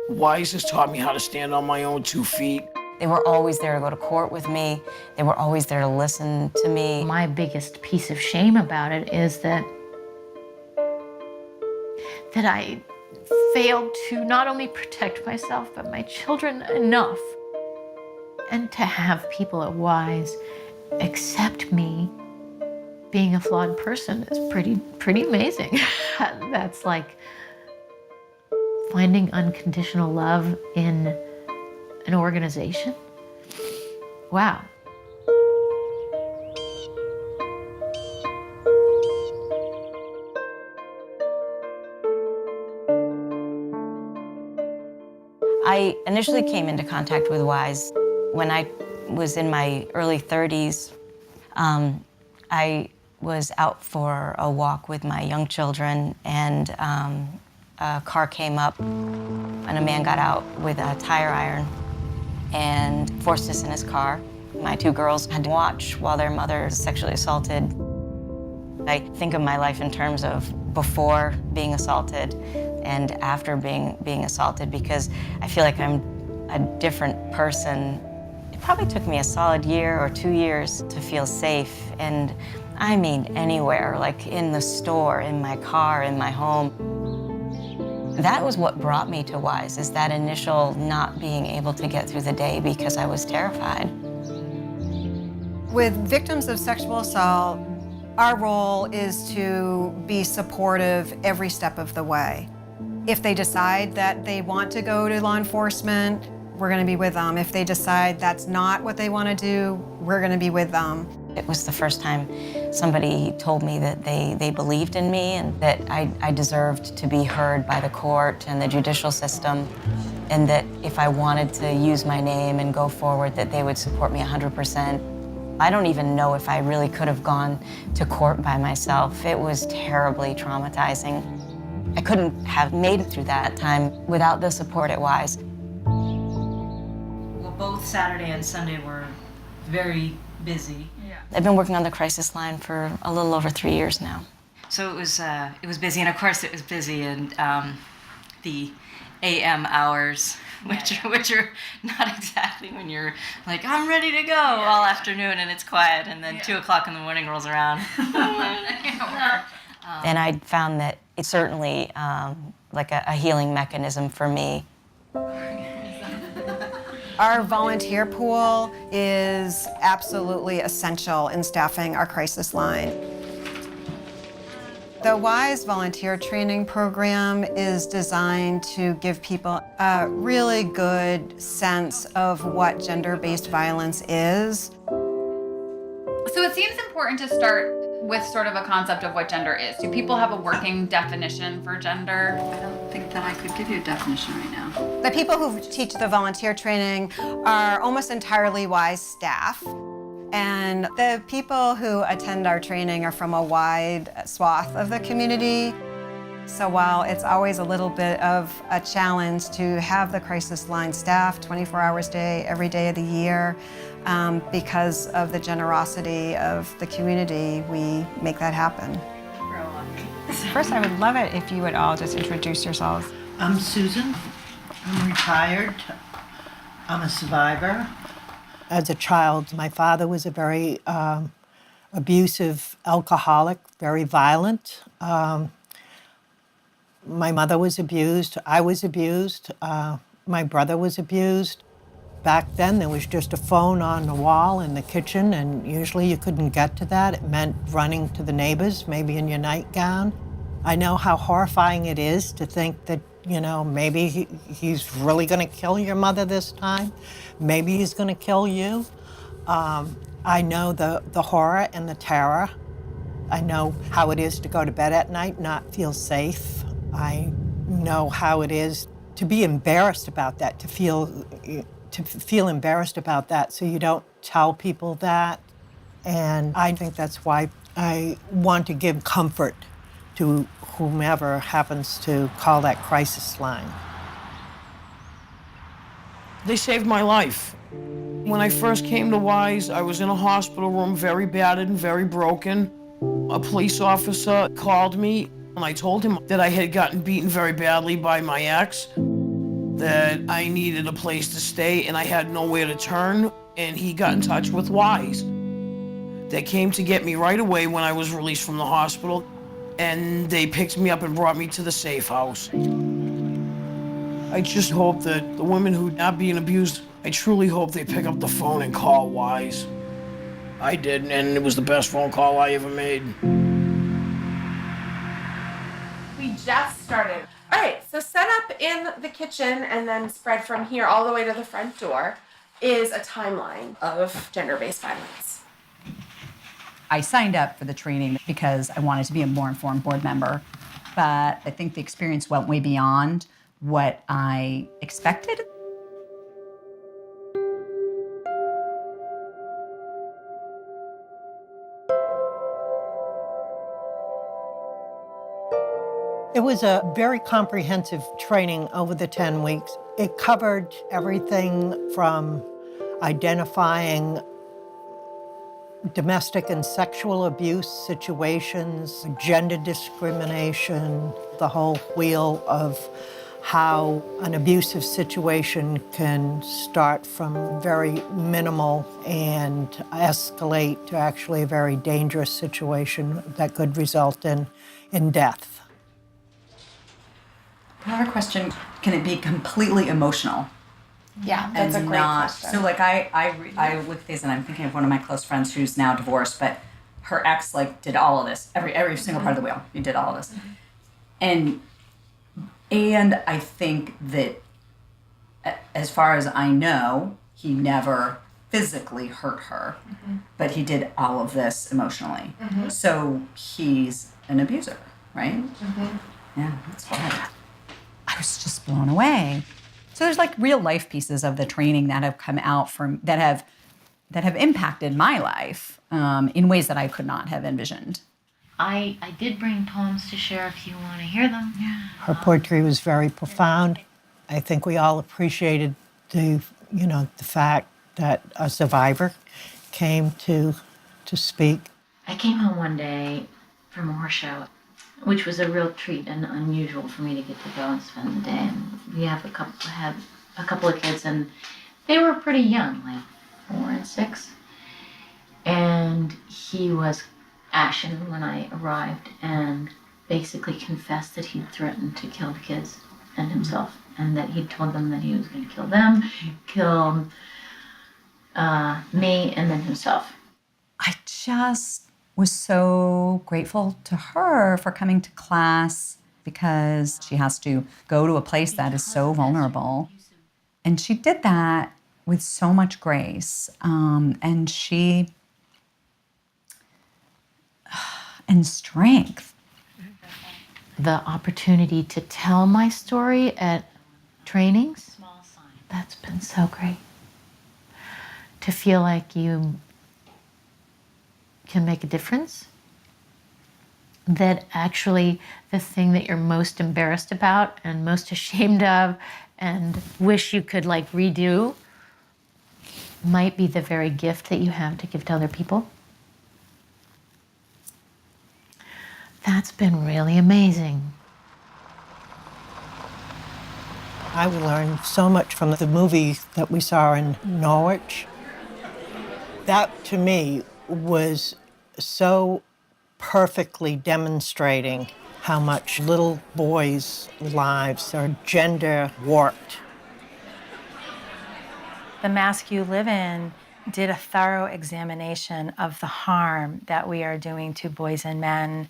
Wise has taught me how to stand on my own 2 feet. They were always there to go to court with me. They were always there to listen to me. My biggest piece of shame about it is that I failed to not only protect myself, but my children enough. And to have people at Wise accept me being a flawed person is pretty amazing. That's like finding unconditional love in an organization. Wow. I initially came into contact with Wise when I was in my early 30s. I was out for a walk with my young children, and a car came up, and a man got out with a tire iron and forced us in his car. My 2 girls had to watch while their mother was sexually assaulted. I think of my life in terms of before being assaulted and after being assaulted, because I feel like I'm a different person. It probably took me a solid year or 2 years to feel safe, and I mean anywhere, like in the store, in my car, in my home. That was what brought me to Wise, is that initial not being able to get through the day because I was terrified. With victims of sexual assault, our role is to be supportive every step of the way. If they decide that they want to go to law enforcement, we're going to be with them. If they decide that's not what they want to do, we're going to be with them. It was the first time somebody told me that they believed in me and that I deserved to be heard by the court and the judicial system, and that if I wanted to use my name and go forward, that they would support me 100%. I don't even know if I really could have gone to court by myself. It was terribly traumatizing. I couldn't have made it through that time without the support at Wise. Well, both Saturday and Sunday were very busy. Yeah. I've been working on the crisis line for a little over 3 years now. So it was busy, and of course it was busy in the AM hours, which are not exactly when you're like, I'm ready to go all afternoon, and it's quiet, and then 2 o'clock in the morning rolls around. And I found that it's certainly like a healing mechanism for me. Our volunteer pool is absolutely essential in staffing our crisis line. The WISE volunteer training program is designed to give people a really good sense of what gender-based violence is. So it seems important to start with sort of a concept of what gender is. Do people have a working definition for gender? I don't think that I could give you a definition right now. The people who teach the volunteer training are almost entirely WISE staff. And the people who attend our training are from a wide swath of the community. So while it's always a little bit of a challenge to have the crisis line staff 24 hours a day, every day of the year, because of the generosity of the community, we make that happen. First, I would love it if you would all just introduce yourselves. I'm Susan. I'm retired. I'm a survivor. As a child, my father was a very abusive alcoholic, very violent. My mother was abused. I was abused. My brother was abused. Back then, there was just a phone on the wall in the kitchen, and usually you couldn't get to that. It meant running to the neighbors, maybe in your nightgown. I know how horrifying it is to think that, you know, maybe he's really going to kill your mother this time. Maybe he's going to kill you. I know the horror and the terror. I know how it is to go to bed at night, not feel safe. I know how it is to be embarrassed about that, to feel embarrassed about that, so you don't tell people that. And I think that's why I want to give comfort to whomever happens to call that crisis line. They saved my life. When I first came to WISE, I was in a hospital room, very battered and very broken. A police officer called me, and I told him that I had gotten beaten very badly by my ex. that I needed a place to stay and I had nowhere to turn, and he got in touch with Wise. They came to get me right away when I was released from the hospital, and they picked me up and brought me to the safe house. I just hope that the women who are not being abused, I truly hope they pick up the phone and call Wise. I did, and it was the best phone call I ever made. We just started. All right, so set up in the kitchen and then spread from here all the way to the front door is a timeline of gender-based violence. I signed up for the training because I wanted to be a more informed board member, but I think the experience went way beyond what I expected. It was a very comprehensive training over the 10 weeks. It covered everything from identifying domestic and sexual abuse situations, gender discrimination, the whole wheel of how an abusive situation can start from very minimal and escalate to actually a very dangerous situation that could result in death. I have a question. Can it be completely emotional? Yeah, that's a great question. So like I look at these and I'm thinking of one of my close friends who's now divorced, but her ex like did all of this, every single part of the wheel. He did all of this. And I think that as far as I know, he never physically hurt her, but he did all of this emotionally. So he's an abuser, right? Yeah, that's wild. I was just blown away. So there's like real life pieces of the training that have come out from that have impacted my life in ways that I could not have envisioned. I did bring poems to share if you want to hear them. Yeah. Her poetry was very profound. I think we all appreciated the fact that a survivor came to speak. I came home one day from a horse show, which was a real treat and unusual for me to get to go and spend the day. And we had a couple of kids, and they were pretty young, like 4 and 6. And he was ashen when I arrived and basically confessed that he'd threatened to kill the kids and himself, and that he'd told them that he was going to kill them, kill me, and then himself. I just was so grateful to her for coming to class because she has to go to a place that is so vulnerable. And she did that with so much grace. And strength. The opportunity to tell my story at trainings, that's been so great. To feel like you can make a difference, that actually the thing that you're most embarrassed about and most ashamed of and wish you could like redo might be the very gift that you have to give to other people. That's been really amazing. I learned so much from the movie that we saw in Norwich. That, to me, was so perfectly demonstrating how much little boys' lives are gender warped. The Mask You Live In did a thorough examination of the harm that we are doing to boys and men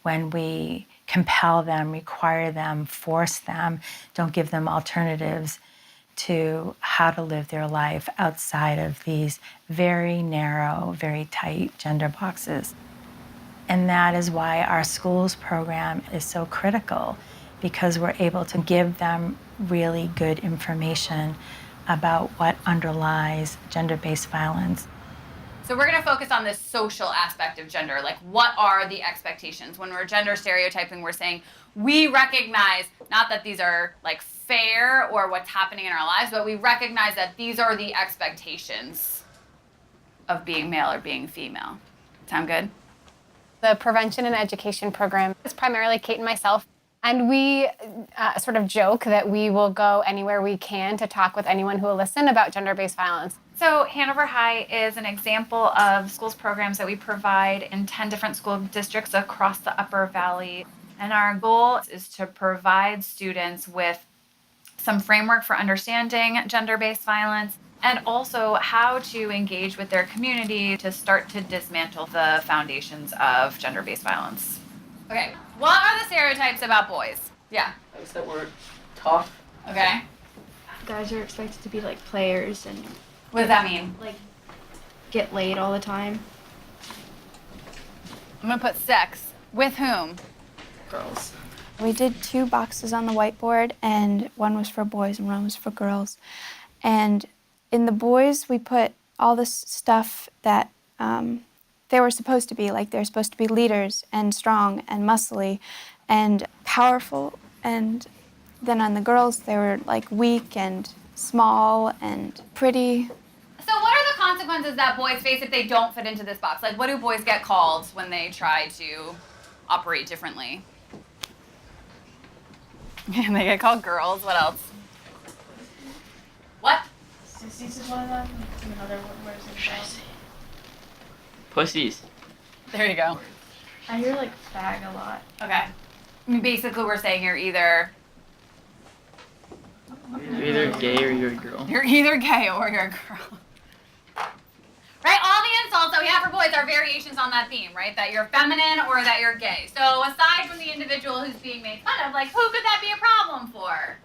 when we compel them, require them, force them, don't give them alternatives to how to live their life outside of these very narrow, very tight gender boxes. And that is why our schools program is so critical, because we're able to give them really good information about what underlies gender-based violence. So we're going to focus on this social aspect of gender. Like, what are the expectations? When we're gender stereotyping, we're saying we recognize not that these are like fair or what's happening in our lives, but we recognize that these are the expectations of being male or being female. Sound good? The prevention and education program is primarily Kate and myself. And we sort of joke that we will go anywhere we can to talk with anyone who will listen about gender-based violence. So Hanover High is an example of schools programs that we provide in 10 different school districts across the Upper Valley. And our goal is to provide students with some framework for understanding gender-based violence and also how to engage with their community to start to dismantle the foundations of gender-based violence. Okay, what are the stereotypes about boys? Yeah. Is that we're tough? Okay. Guys are expected to be like players and What does that mean? like get laid all the time. I'm gonna put sex. With whom? Girls. We did 2 boxes on the whiteboard, and one was for boys and one was for girls. And in the boys, we put all this stuff that they were supposed to be. Like, they're supposed to be leaders and strong and muscly and powerful. And then on the girls, they were like weak and small and pretty. So what are the consequences that boys face if they don't fit into this box? Like, what do boys get called when they try to operate differently? And they get called girls. What else? What? Sissies is one of them. Another word is Pussies. There you go. I hear like fag a lot. Okay. I mean, basically, we're saying you're either gay or you're a girl. You're either gay or you're a girl. Right? All the insults that we have for boys are variations on that theme, right? That you're feminine or that you're gay. So aside from the individual who's being made fun of, like, who could that be a problem for?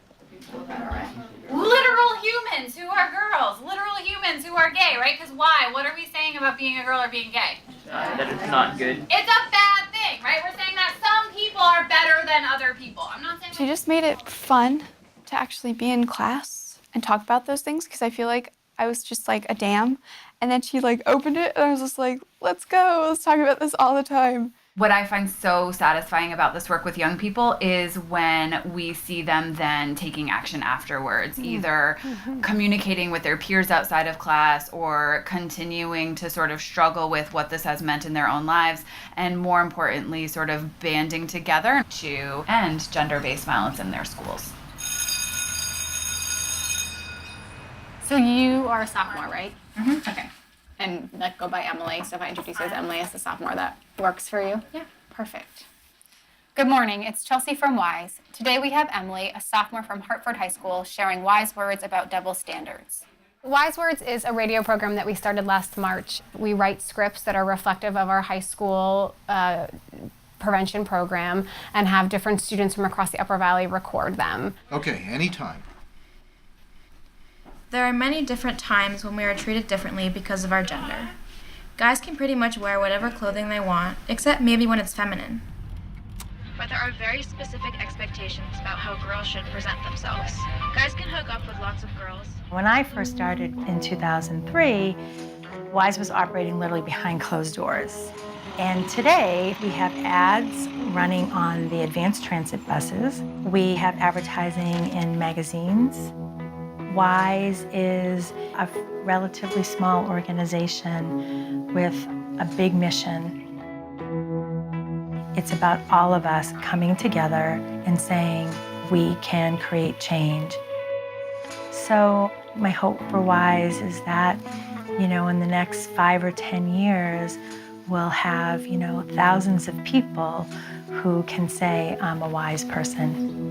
Literal humans who are girls. Literal humans who are gay, right? Because why? What are we saying about being a girl or being gay? That it's not good. It's a bad thing, right? We're saying that some people are better than other people. I'm not saying She just made it fun to actually be in class and talk about those things, because I feel like I was just like a dam. And then she like opened it and I was just like, let's go, let's talk about this all the time. What I find so satisfying about this work with young people is when we see them then taking action afterwards, either communicating with their peers outside of class or continuing to sort of struggle with what this has meant in their own lives, and more importantly, sort of banding together to end gender-based violence in their schools. So you are a sophomore, right? Mm-hmm. Okay. And that go by Emily, so if I introduce you as Emily as a sophomore, that works for you? Yeah. Perfect. Good morning, it's Chelsea from WISE. Today we have Emily, a sophomore from Hartford High School, sharing wise words about double standards. Wise Words is a radio program that we started last March. We write scripts that are reflective of our high school prevention program and have different students from across the Upper Valley record them. Okay, anytime. There are many different times when we are treated differently because of our gender. Guys can pretty much wear whatever clothing they want, except maybe when it's feminine. But there are very specific expectations about how girls should present themselves. Guys can hook up with lots of girls. When I first started in 2003, WISE was operating literally behind closed doors. And today, we have ads running on the advanced transit buses. We have advertising in magazines. WISE is a relatively small organization with a big mission. It's about all of us coming together and saying, we can create change. So my hope for WISE is that, in the next 5 or 10 years, we'll have, thousands of people who can say, I'm a WISE person.